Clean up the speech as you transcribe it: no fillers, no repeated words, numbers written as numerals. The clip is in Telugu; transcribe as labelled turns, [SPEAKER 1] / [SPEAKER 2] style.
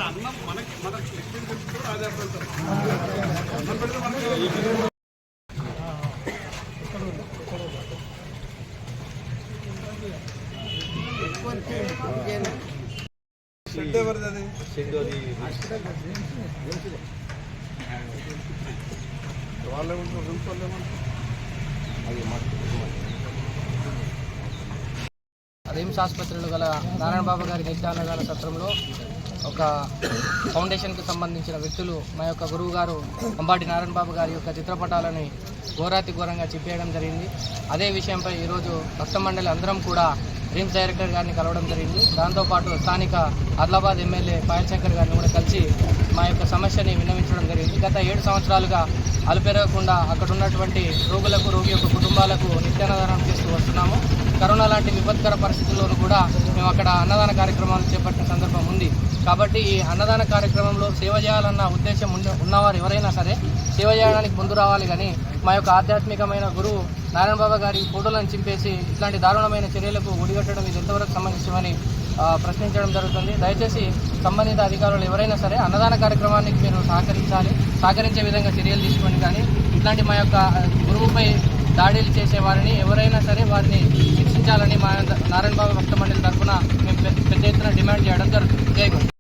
[SPEAKER 1] అన్నం మనకి అదే షెడ్ ఎవరిది? అది షెడ్ అది వాళ్ళే ఉంటారు, రూమ్స్ వాళ్ళే ఉంటారు.
[SPEAKER 2] రిమ్స్ ఆసుపత్రిలో గల నారాయణ బాబు గారి నిత్యాన్నదాన సత్రంలో ఒక ఫౌండేషన్కి సంబంధించిన వ్యక్తులు మా యొక్క గురువు గారు అంబాటి నారాయణ బాబు గారి యొక్క చిత్రపటాలని ఘోరాతి ఘోరంగా చెప్పేయడం జరిగింది. అదే విషయంపై ఈరోజు భక్త మండలి అందరం కూడా రిమ్స్ డైరెక్టర్ గారిని కలవడం జరిగింది. దాంతోపాటు స్థానిక ఆదిలాబాద్ ఎమ్మెల్యే పాయల్ శంకర్ గారిని కూడా కలిసి మా యొక్క సమస్యని విన్నవించడం జరిగింది. గత 7 సంవత్సరాలుగా అలుపెరగకుండా అక్కడ ఉన్నటువంటి రోగులకు, రోగి యొక్క కుటుంబాలకు నిత్యాన్నదానం చేస్తూ వస్తున్నాము. కరోనా లాంటి విపత్కర పరిస్థితుల్లోనూ కూడా మేము అక్కడ అన్నదాన కార్యక్రమాలు చేపట్టిన సందర్భం ఉంది. కాబట్టి ఈ అన్నదాన కార్యక్రమంలో సేవ చేయాలన్న ఉద్దేశం ఉన్నవారు ఎవరైనా సరే సేవ చేయడానికి ముందు రావాలి. కానీ మా యొక్క ఆధ్యాత్మికమైన గురువు నారాయణ బాబా గారి ఫోటోలను చింపేసి ఇట్లాంటి దారుణమైన చర్యలకు ఒడిగట్టడం ఇది ఎంతవరకు సంబంధించమని ప్రశ్నించడం జరుగుతుంది. దయచేసి సంబంధిత అధికారులు ఎవరైనా సరే అన్నదాన కార్యక్రమానికి మీరు సహకరించే విధంగా చర్యలు తీసుకోండి. కానీ ఇట్లాంటి మా యొక్క గురువుపై దాడులు చేసే వారిని ఎవరైనా సరే వారిని శిక్షించాలని మా నారాయణ బాబా భక్త మండలి తరఫున మేము పెద్ద ఎత్తున డిమాండ్ చేయడం జరుగుతుంది. జై గురు.